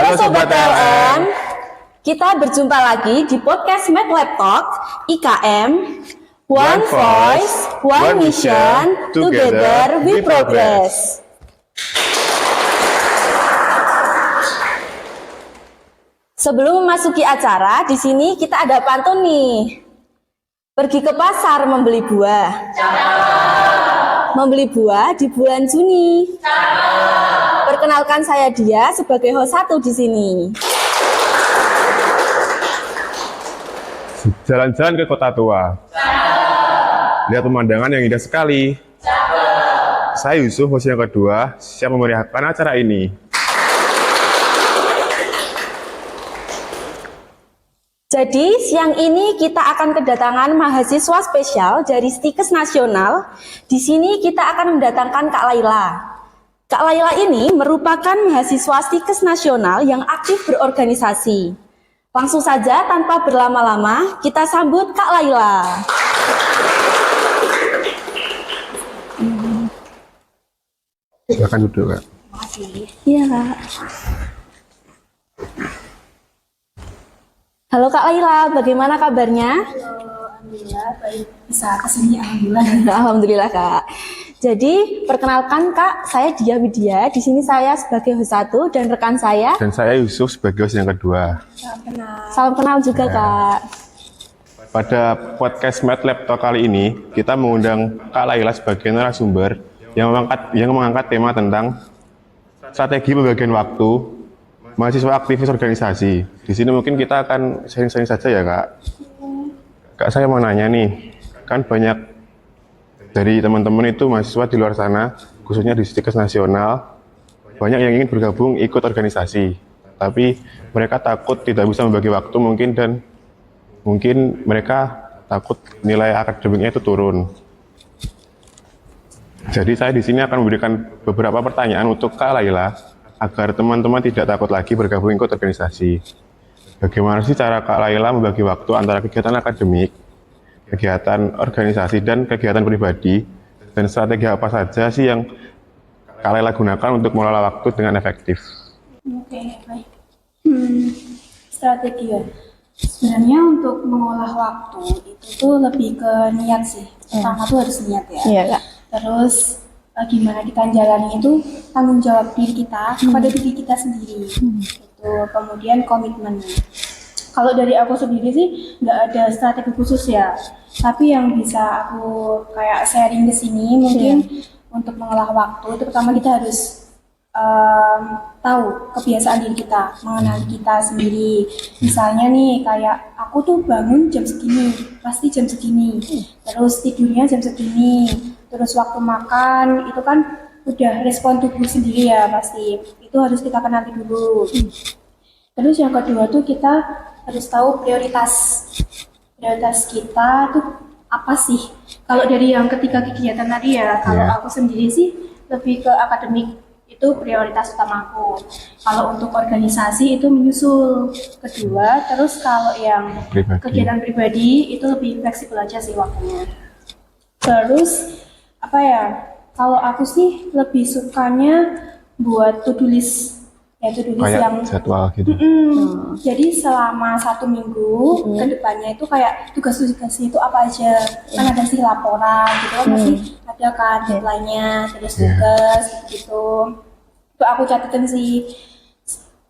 Halo Sobat LM, kita berjumpa lagi di podcast MedLab Talk IKM One Voice, One Mission, Together We Progress. Sebelum memasuki acara, di sini kita ada pantun nih. Pergi ke pasar membeli buah. Membeli buah di bulan Juni. Perkenalkan saya Dia sebagai host 1 di sini. Jalan-jalan ke kota tua. Lihat pemandangan yang indah sekali. Saya Yusuf, host yang kedua, siap memeriahkan acara ini. Jadi siang ini kita akan kedatangan mahasiswa spesial dari Stikes Nasional. Di sini kita akan mendatangkan Kak Laila. Kak Laila ini merupakan mahasiswa Stikes Nasional yang aktif berorganisasi. Langsung saja tanpa berlama-lama kita sambut Kak Laila. Silakan duduk, Kak. Terima kasih. Iya, Kak. Halo Kak Laila, bagaimana kabarnya? Halo, alhamdulillah baik. Bisa kesini alhamdulillah. Alhamdulillah Kak. Jadi perkenalkan Kak, saya Dia Widya. Di sini saya sebagai host 1 dan rekan saya. Dan saya Yusuf sebagai host yang kedua. Salam kenal juga Kak. Pada podcast MedLab Talk kali ini, kita mengundang Kak Laila sebagai narasumber yang mengangkat tema tentang strategi pembagian waktu mahasiswa aktivis organisasi. Di sini mungkin kita akan sharing-sharing saja ya Kak. Kak, saya mau nanya nih, kan banyak dari teman-teman itu mahasiswa di luar sana, khususnya di Stikes Nasional, banyak yang ingin bergabung ikut organisasi, tapi mereka takut tidak bisa membagi waktu mungkin mereka takut nilai akademiknya itu turun. Jadi saya di sini akan memberikan beberapa pertanyaan untuk Kak Laila agar teman-teman tidak takut lagi bergabung ikut organisasi. Bagaimana sih cara Kak Laila membagi waktu antara kegiatan akademik, kegiatan organisasi, dan kegiatan pribadi, dan strategi apa saja sih yang Kak Laila gunakan untuk mengelola waktu dengan efektif? Oke, baik. Strategi ya. Sebenarnya untuk mengolah waktu itu tuh lebih ke niat sih. Pertama tuh harus niat ya. Iya Kak. Terus gimana kita jalani itu tanggung jawab diri kita kepada diri kita sendiri. Itu kemudian komitmen. Kalau dari aku sendiri sih nggak ada strategi khusus ya, tapi yang bisa aku kayak sharing ke sini mungkin untuk mengolah waktu itu pertama kita harus tahu kebiasaan diri kita, mengenali kita sendiri. Misalnya nih kayak aku tuh bangun jam segini, pasti jam segini, terus tidurnya jam segini, terus waktu makan itu kan udah respon tubuh sendiri ya pasti, itu harus kita kenali dulu. Terus yang kedua tuh kita harus tahu prioritas kita tuh apa sih. Kalau dari yang ketiga kegiatan tadi ya, kalau aku sendiri sih lebih ke akademik, itu prioritas utama aku. Kalau untuk organisasi itu menyusul kedua. Terus kalau yang kegiatan pribadi itu lebih fleksibel aja sih waktunya. Terus apa ya, kalau aku sih lebih sukanya buat to-do list. Ya, to-do list Kayak yang jadwal gitu. Jadi selama 1 minggu ke depannya itu kayak tugas-tugasnya itu apa aja. Kan ada sih laporan gitu kan, masih ada kan deadline-nya, terus tugas gitu. Itu aku catetin sih.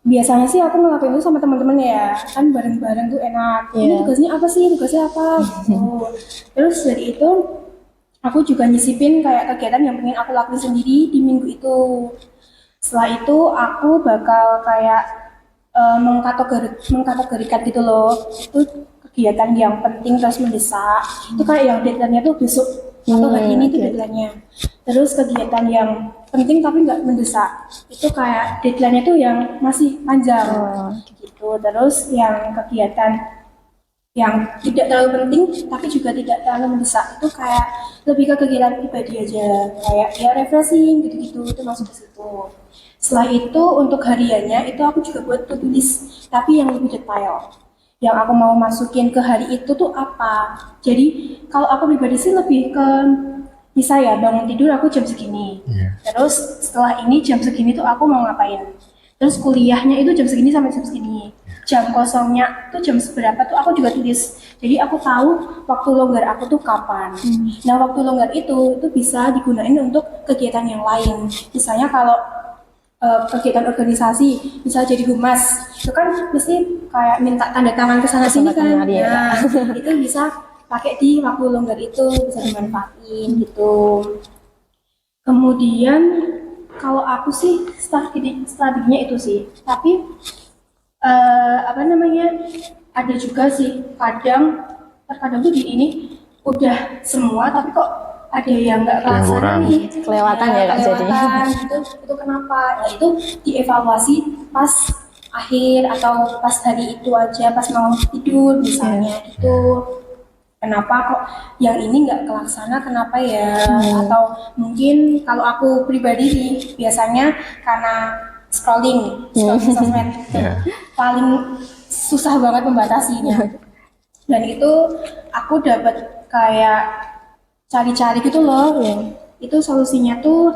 Biasanya sih aku ngelakuin itu sama teman-teman ya, kan bareng-bareng tuh enak. Ini tugasnya apa sih? Tugasnya apa? Gitu. Terus dari itu aku juga nyisipin kayak kegiatan yang pengen aku lakuin sendiri di minggu itu. Setelah itu aku bakal kayak mengkategorikan gitu loh, itu kegiatan yang penting terus mendesak, itu kayak yang deadline-nya tuh besok atau hari ini tuh deadline-nya. Terus kegiatan yang penting tapi nggak mendesak, itu kayak deadline-nya tuh yang masih panjang gitu. Terus yang kegiatan yang tidak terlalu penting tapi juga tidak terlalu mendesak, itu kayak lebih ke kegiatan pribadi aja, kayak ya refreshing gitu-gitu, itu masuk ke situ. Setelah itu untuk hariannya itu aku juga buat to-do list, tapi yang lebih detail. Yang aku mau masukin ke hari itu tuh apa. Jadi kalau aku pribadi sih lebih ke misalnya bangun tidur aku jam segini. Terus setelah ini jam segini tuh aku mau ngapain. Terus kuliahnya itu jam segini sampai jam segini. Jam kosongnya tuh jam seberapa tuh aku juga tulis. Jadi aku tahu waktu longgar aku tuh kapan. Nah, waktu longgar itu bisa digunain untuk kegiatan yang lain. Misalnya kalau kegiatan organisasi, misal jadi humas, itu kan mesti kayak minta tanda tangan ke sana sini kan. tangan, iya. Nah, itu bisa pakai di waktu longgar itu, bisa dimanfaatin gitu. Kemudian kalau aku sih strateginya itu sih, tapi apa namanya, ada juga sih terkadang tuh di ini udah semua tapi kok ada yang nggak Ada yang kelaksana kurang. nih. Kelewatan ya, Kak, jadi. kelewatan, itu kenapa? Nah, itu dievaluasi pas akhir atau pas hari itu aja, pas mau tidur misalnya gitu. Kenapa kok yang ini nggak kelaksana, kenapa ya? Atau mungkin kalau aku pribadi nih, biasanya karena scrolling sosmed, Iya. paling susah banget membatasinya. Dan itu aku dapat kayak cari-cari gitu loh. Itu solusinya tuh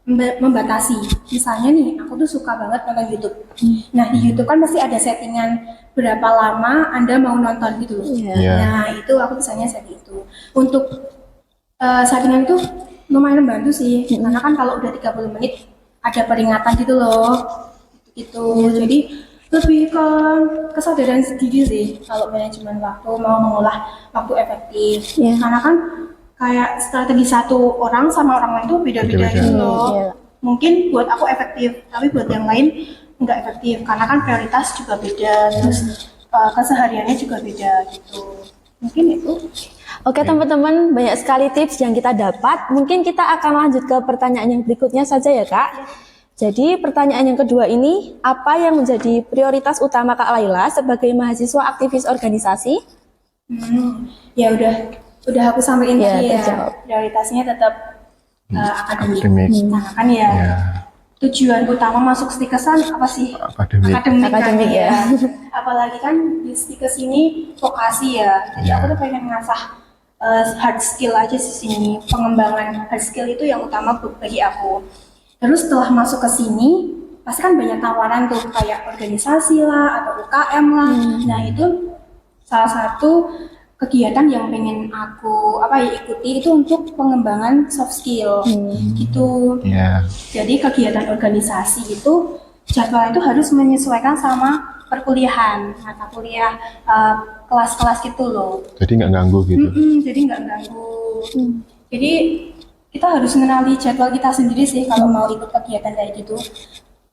membatasi. Misalnya nih, aku tuh suka banget nonton YouTube. Nah, di YouTube kan pasti ada settingan berapa lama Anda mau nonton gitu loh. Iya. Nah, itu aku misalnya setting itu. Untuk settingan itu lumayan membantu sih. Karena kan kalau udah 30 menit ada peringatan gitu loh. Gitu. Jadi lebih ke kesadaran diri sih kalau manajemen waktu, mau mengolah waktu efektif. Iya. Karena kan kayak strategi satu orang sama orang lain tuh beda-beda Beda-beda. gitu loh. Iya. Mungkin buat aku efektif, tapi buat yang lain nggak efektif karena kan prioritas juga beda, terus kesehariannya juga beda gitu. Mungkin itu. Oke teman-teman, banyak sekali tips yang kita dapat. Mungkin kita akan lanjut ke pertanyaan yang berikutnya saja ya Kak. Jadi pertanyaan yang kedua ini, apa yang menjadi prioritas utama Kak Laila sebagai mahasiswa aktivis organisasi? Ya udah aku sampaikan Ya, tadi ya. terjawab. Prioritasnya tetap akademik. Akademik. Nah kan ya, Ya. tujuan utama masuk stikesan apa sih? Akademik. Akademik, kan, ya. Apalagi kan di stikes ini vokasi ya. Jadi Ya. aku tuh pengen ngasah hard skill aja di sini. Pengembangan hard skill itu yang utama bagi aku. Terus setelah masuk ke sini, pasti kan banyak tawaran tuh kayak organisasi lah atau UKM lah. Nah itu salah satu kegiatan yang pengen aku ikuti itu untuk pengembangan soft skill gitu. Ya. Jadi kegiatan organisasi itu jadwal itu harus menyesuaikan sama perkuliahan, mata kuliah, kelas-kelas gitu loh. Jadi nggak ganggu gitu. Jadi nggak ganggu. Jadi kita harus mengenali jadwal kita sendiri sih kalau mau ikut kegiatan kayak gitu.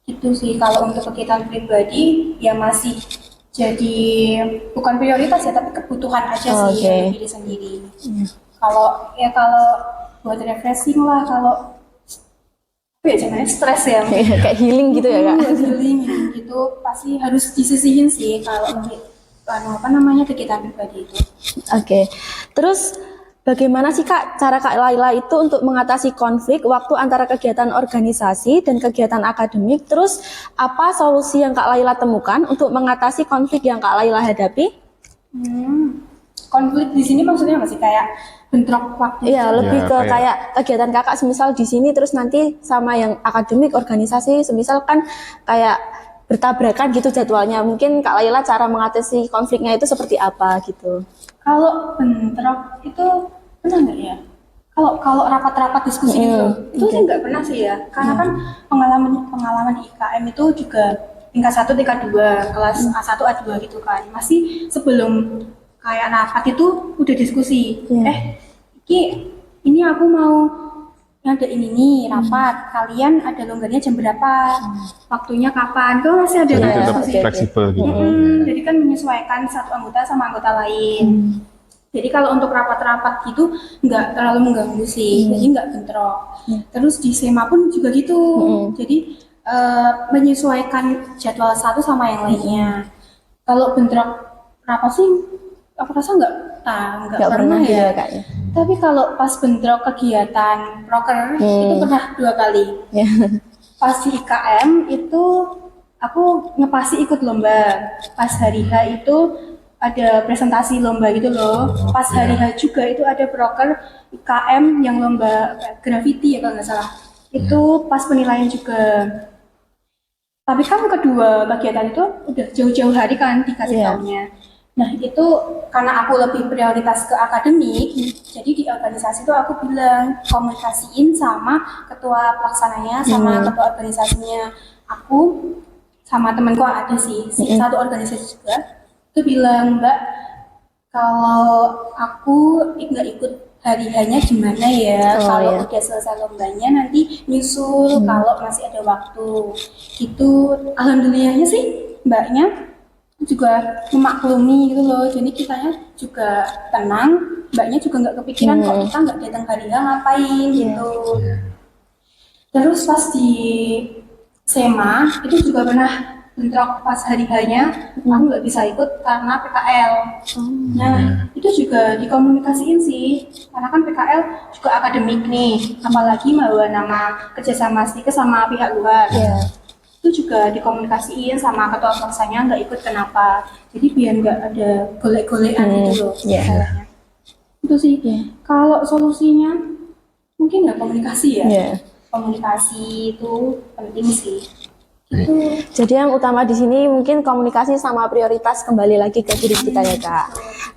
Itu sih kalau untuk kegiatan pribadi ya masih jadi bukan prioritas ya, tapi kebutuhan aja sih untuk diri sendiri. Kalau buat refreshing lah, kalau jangan stres ya. Kayak healing gitu ya Kak? Healing gitu pasti harus disisihin sih kalau kegiatan pribadi itu. Oke, terus bagaimana sih Kak cara Kak Laila itu untuk mengatasi konflik waktu antara kegiatan organisasi dan kegiatan akademik? Terus apa solusi yang Kak Laila temukan untuk mengatasi konflik yang Kak Laila hadapi? Konflik di sini maksudnya masih kayak bentrok waktu. Iya, lebih Ya, ke kayak- kayak kegiatan Kakak semisal di sini terus nanti sama yang akademik organisasi semisal kan kayak bertabrakan gitu jadwalnya. Mungkin Kak Laila cara mengatasi konfliknya itu seperti apa gitu? Kalau bentrok itu pernah nggak ya? Kalau rapat-rapat diskusi itu sih nggak pernah sih ya. Karena kan pengalaman di IKM itu juga tingkat 1, tingkat 2, kelas A1, A2 gitu kan. Masih sebelum kayak rapat itu udah diskusi. Ini aku mau ngadain ini rapat. Kalian ada longgarnya jam berapa? Waktunya kapan? Itu masih ada Jadi kayak tetap diskusi. fleksibel gitu. Jadi kan menyesuaikan satu anggota sama anggota lain. Jadi kalau untuk rapat-rapat gitu nggak terlalu mengganggu sih, jadi nggak bentrok. Terus di SEMA pun juga gitu. Jadi menyesuaikan jadwal satu sama yang lainnya. Kalau bentrok rapat sih, aku rasa nggak pernah gitu ya. Kak ya? Tapi kalau pas bentrok kegiatan proker itu pernah 2 kali. Ya. Pas di IKM itu aku ngepasi ikut lomba. Pas hari H itu ada presentasi lomba gitu loh. Pas hari H juga itu ada proker IKM yang lomba graffiti ya kalau nggak salah. Itu pas penilaian juga. Tapi kan kedua kegiatan itu udah jauh-jauh hari kan dikasih Iya. taunya. Nah itu karena aku lebih prioritas ke akademik, jadi di organisasi itu aku bilang komunikasiin sama ketua pelaksananya, sama ketua organisasinya. Aku sama temanku ada sih, satu organisasi juga, itu bilang Mbak, kalau aku nggak ikut hari hanya gimana ya, Oh, kalau iya. udah selesai lombanya nanti nyusul kalau masih ada waktu. Itu alhamdulillahnya sih mbaknya juga memaklumi gitu loh, jadi kitanya juga tenang, mbaknya juga nggak kepikiran kok kita nggak datang hari H ngapain gitu. Terus pas di SEMA itu juga pernah bentrok pas hari hanya aku nggak bisa ikut karena PKL. Nah itu juga dikomunikasiin sih, karena kan PKL juga akademik nih, apalagi bawa nama kerjasama stikes sama pihak luar. Itu juga dikomunikasiin sama ketua pelaksanya nggak ikut kenapa, jadi biar nggak ada golek-golekan gitu loh masalahnya. Itu sih kalau solusinya mungkin ya komunikasi ya. Iya. Komunikasi itu penting sih. Itu Jadi yang utama di sini mungkin komunikasi sama prioritas kembali lagi ke diri kita ya Kak.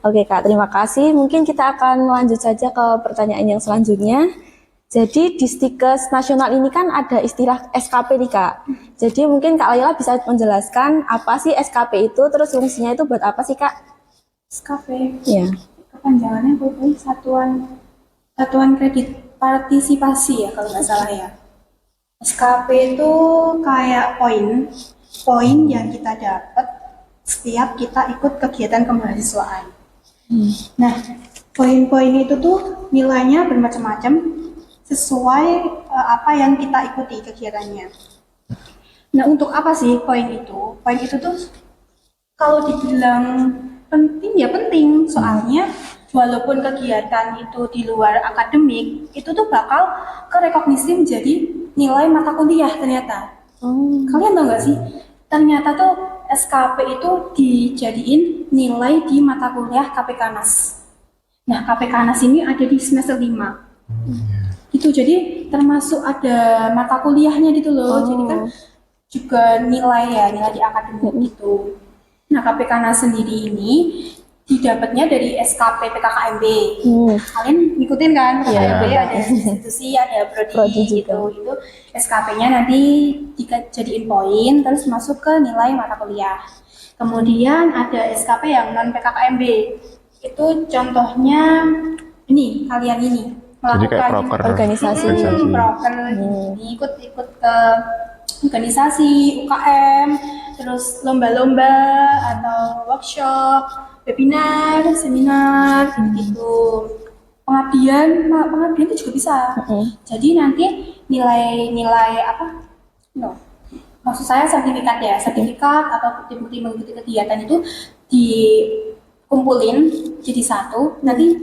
Oke Kak, terima kasih. Mungkin kita akan lanjut saja ke pertanyaan yang selanjutnya. Jadi di Stikes nasional ini kan ada istilah SKP nih Kak. Jadi mungkin Kak Laila bisa menjelaskan apa sih SKP itu, terus fungsinya itu buat apa sih Kak? SKP Iya. kepanjangannya pokoknya Satuan Kredit Partisipasi ya kalau nggak salah ya. SKP itu kayak poin yang kita dapat setiap kita ikut kegiatan kemahasiswaan. Nah, poin-poin itu tuh nilainya bermacam-macam sesuai apa yang kita ikuti kegiatannya. Nah, untuk apa sih poin itu? Poin itu tuh kalau dibilang penting ya penting, soalnya walaupun kegiatan itu di luar akademik, itu tuh bakal kerekognisi menjadi nilai mata kuliah ternyata. Kalian tahu nggak sih? Ternyata tuh SKP itu dijadiin nilai di mata kuliah KPK NAS. Nah, KPK NAS ini ada di semester 5. Itu jadi termasuk ada mata kuliahnya gitu loh. Jadi kan juga nilai di akademik gitu. Nah, KPK NAS sendiri ini didapatnya dari SKP PKKMB. Kalian ngikutin kan? PKKMB ada institusi, ada prodi Prodi gitu. juga. Itu SKP-nya nanti dijadiin poin terus masuk ke nilai mata kuliah. Kemudian ada SKP yang non PKKMB. Itu contohnya ini, kalian ini Jadi kayak proker organisasi. proker ikut ke organisasi UKM, terus lomba-lomba atau workshop, webinar, seminar gitu. Pengabdian itu juga bisa. Jadi nanti nilai apa? No. Maksud saya sertifikat ya, sertifikat atau bukti-bukti mengikuti kegiatan itu dikumpulin jadi satu, nanti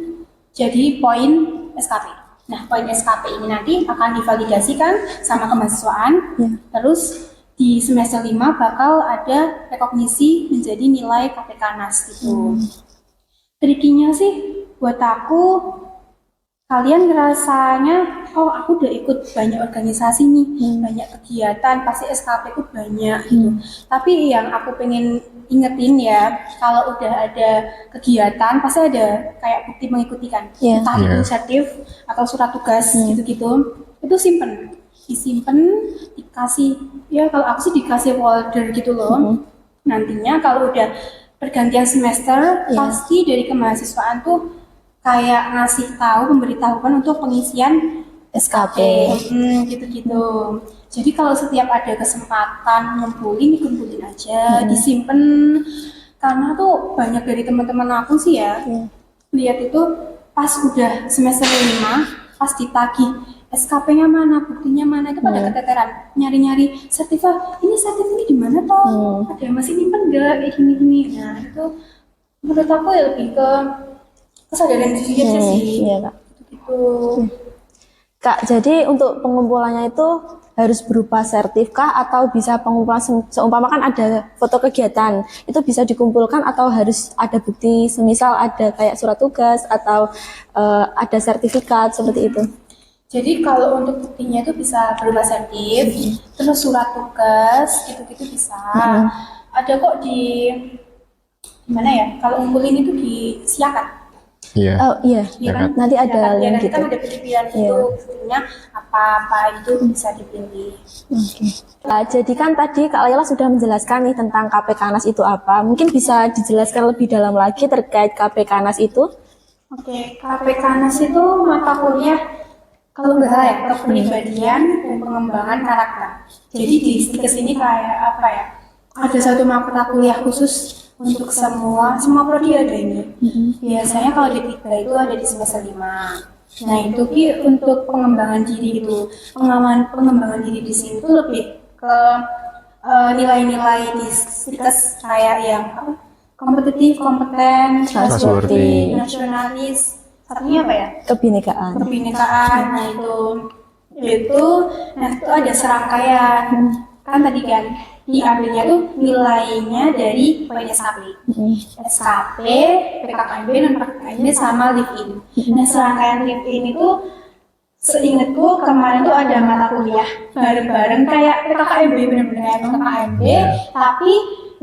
jadi poin SKP. Nah, poin SKP ini nanti akan divalidasikan sama kemahasiswaan. Terus di semester 5 bakal ada rekognisi menjadi nilai KPK NAS gitu. Trikinya sih buat aku, kalian ngerasanya, oh aku udah ikut banyak organisasi nih, banyak kegiatan, pasti SKP ku banyak gitu. Tapi yang aku pengen ingetin ya, kalau udah ada kegiatan, pasti ada kayak bukti mengikuti kan. Entah itu sertif atau surat tugas gitu-gitu, itu disimpan, dikasih, ya kalau aku sih dikasih folder gitu loh. Nantinya kalau udah pergantian semester, pasti dari kemahasiswaan tuh kayak ngasih tahu, memberitahukan untuk pengisian SKP. Gitu-gitu. Jadi kalau setiap ada kesempatan dikumpulin aja, disimpan. Karena tuh banyak dari teman-teman aku sih ya, lihat itu pas udah semester 5, pas ditagih SKP-nya mana, buktinya mana, itu pada keteteran nyari-nyari sertifikat. Ini sertifikat di mana toh? Ada yang masih nyimpen enggak kayak gini-gini. Nah, itu menurut aku ya lebih ke kesadaran diri aja sih. Iya, Kak. Gitu. Kak, jadi untuk pengumpulannya itu harus berupa sertif kah atau bisa pengumpulan seumpama kan ada foto kegiatan, itu bisa dikumpulkan atau harus ada bukti, semisal ada kayak surat tugas atau ada sertifikat seperti itu? Jadi kalau untuk buktinya itu bisa berupa sertif, terus surat tugas, gitu-gitu bisa. Ada kok di mana ya? Kalau ngumpulin itu di Siakat. Iya. Oh iya, Iya kan? nanti ada Siakat. Ya, link nanti gitu. kan ada pilihan Iya. itu, buktinya apa-apa itu bisa dipilih. Oke. Nah, jadi kan tadi Kak Laila sudah menjelaskan nih tentang KP-Kanas itu apa. Mungkin bisa dijelaskan lebih dalam lagi terkait KP-Kanas itu? Oke, KP-Kanas itu mata kuliah kalau nggak salah ya, kepribadian dan pengembangan karakter. Jadi di stikes ini kayak apa ya? Ada satu mata kuliah khusus untuk semua prodi ada ini. Biasanya kalau di tiga itu ada di semester 5. Nah itu Ki, untuk pengembangan diri itu, pengembangan diri di sini itu lebih ke nilai-nilai di stikes kayak yang apa? Kompetitif, kompeten, Trustworthy. nasionalis, satunya apa ya? Kebinekaan. Kebinekaan. Nah itu ada serangkaian kan tadi kan diambilnya tuh nilainya dari poin SKP, PKKMB dan PKKMB sama live-in. Nah serangkaian live-in itu seingatku kemarin tuh ada mata kuliah bareng-bareng kayak PKKMB, bener-bener PKKMB, tapi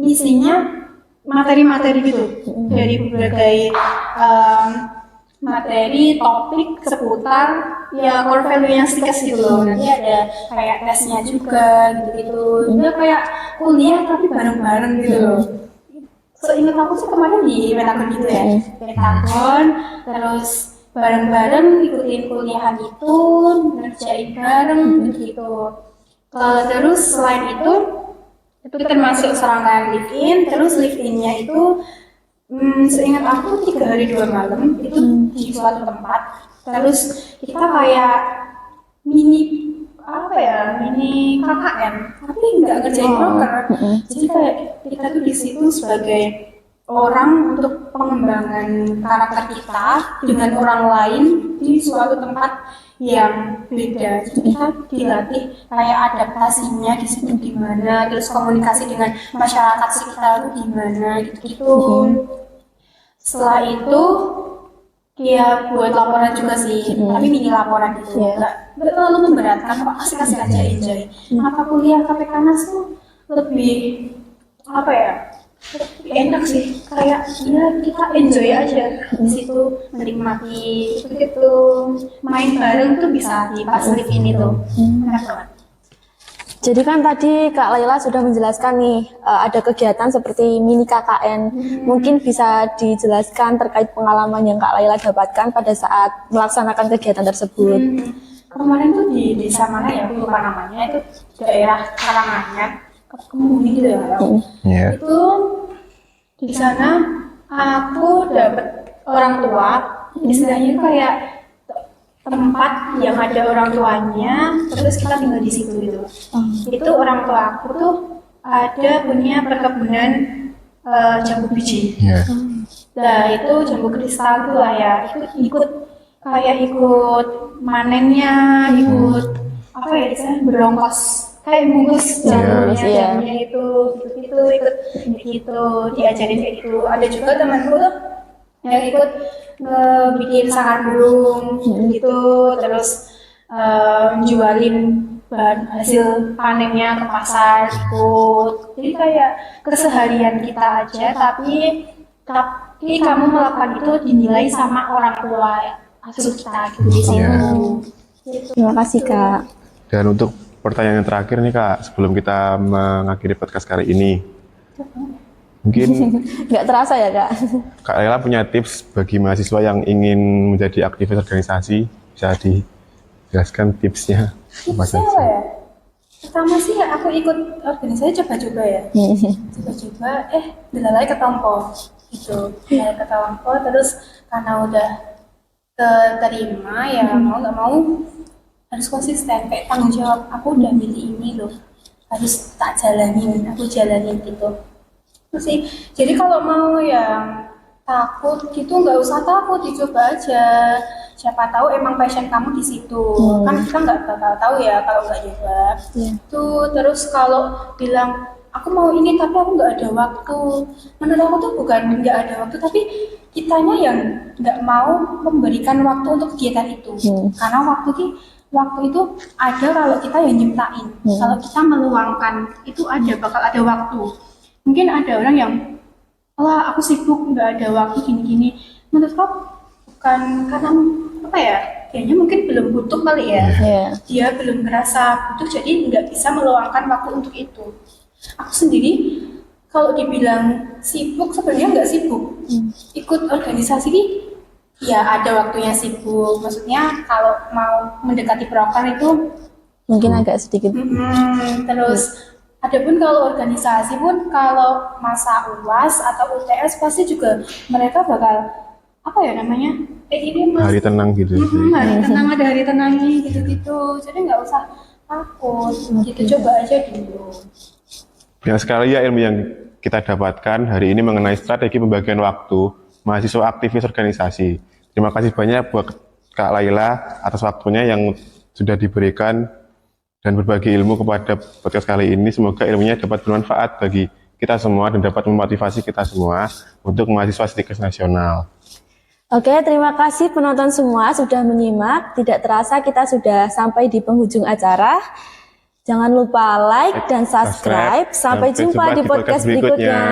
isinya materi-materi gitu dari berbagai materi topik seputar ya core value yang stikes gitu loh. Nanti ada kayak tesnya juga gitu-gitu. Dia kayak kuliah tapi bareng-bareng gitu loh. Seingat aku sih kemarin di Pentagon gitu ya. Pentagon terus bareng-bareng ikutin kuliahan itu, ngerjain bareng gitu. Terus selain itu termasuk serangkaian live-in, terus live-in-nya itu seingat aku 3 hari 2 malam itu di suatu tempat. Terus kita kayak mini KKN, tapi nggak ngerjain broker. Jadi kayak kita tuh di situ sebagai orang untuk pengembangan karakter kita dengan orang lain di suatu tempat yang beda. Jadi kita dilatih kayak adaptasinya di situ gimana, terus komunikasi dengan masyarakat sekitar itu gimana gitu-gitu. Setelah itu dia buat laporan juga sih, tapi mini laporan gitu. Nggak terlalu memberatkan, kok asik-asik aja enjoy. Mata kuliah KP-Kanas tuh lebih apa ya? Lebih enak sih, kayak ya kita enjoy aja di situ, menikmati gitu. Main bareng tuh bisa di pas live ini tuh. Enak banget. Jadi kan tadi Kak Laila sudah menjelaskan nih ada kegiatan seperti mini KKN. Mungkin bisa dijelaskan terkait pengalaman yang Kak Laila dapatkan pada saat melaksanakan kegiatan tersebut. Kemarin tuh di desa mana ya, aku lupa namanya, itu daerah Karanganyar, Kemudian gitu ya. Iya. Itu di sana aku dapet orang tua, istilahnya kayak tempat yang ada orang tuanya, terus kita tinggal di situ gitu. Itu orang tua aku tuh ada punya perkebunan jambu biji. Iya. Nah itu jambu kristal tuh lah ya, ikut manennya, ikut apa ya istilahnya berongkos kayak bungkus jambunya itu gitu ikut gitu diajarin kayak gitu. Ada juga temanku tuh yang ikut bikin sangkar burung gitu, terus jualin bahan hasil panennya ke pasar ikut. Jadi kayak keseharian kita aja, tapi kamu melakukan itu dinilai sama orang tua asuh kita gitu di situ. Gitu. Terima kasih Kak. Dan untuk pertanyaan yang terakhir nih Kak, sebelum kita mengakhiri podcast kali ini, mungkin Nggak terasa ya Kak? Kak Laila punya tips bagi mahasiswa yang ingin menjadi aktivis organisasi, bisa dijelaskan tipsnya apa Tipsnya saja? apa ya? Pertama sih aku ikut organisasi coba-coba ya. Coba-coba, belalai ketompo gitu. Belalai ketompo, terus karena udah keterima ya mau nggak mau harus konsisten, kayak tanggung jawab. Aku udah milih ini loh, harus tak jalanin, aku jalanin gitu. Terus sih, jadi kalau mau yang takut gitu nggak usah takut, dicoba aja. Siapa tahu emang passion kamu di situ. Kan kita nggak bakal tahu ya kalau nggak coba. Tuh terus kalau bilang aku mau ini tapi aku nggak ada waktu. Menurut aku tuh bukan nggak ada waktu, tapi kitanya yang nggak mau memberikan waktu untuk kegiatan itu. Karena waktu itu ada kalau kita yang nyiptain. Kalau kita meluangkan itu bakal ada waktu. Mungkin ada orang yang, wah aku sibuk nggak ada waktu gini-gini. Menurutku bukan karena apa ya? Kayaknya mungkin belum butuh kali ya. Dia belum ngerasa butuh, jadi nggak bisa meluangkan waktu untuk itu. Aku sendiri kalau dibilang sibuk sebenarnya nggak sibuk. Ikut organisasi ya ada waktunya sibuk. Maksudnya kalau mau mendekati proker itu Mungkin agak sedikit. terus adapun kalau organisasi pun kalau masa UAS atau UTS pasti juga mereka bakal apa ya namanya? Ini Hari tenang gitu. hari tenang, ada hari tenangnya gitu-gitu. Jadi nggak usah takut. Gitu, coba aja dulu. Banyak sekali ya ilmu yang kita dapatkan hari ini mengenai strategi pembagian waktu mahasiswa aktivis organisasi. Terima kasih banyak buat Kak Laila atas waktunya yang sudah diberikan dan berbagi ilmu kepada podcast kali ini. Semoga ilmunya dapat bermanfaat bagi kita semua dan dapat memotivasi kita semua untuk mahasiswa Stikes Nasional. Oke, terima kasih penonton semua sudah menyimak. Tidak terasa kita sudah sampai di penghujung acara. Jangan lupa like dan subscribe. Sampai jumpa di podcast berikutnya.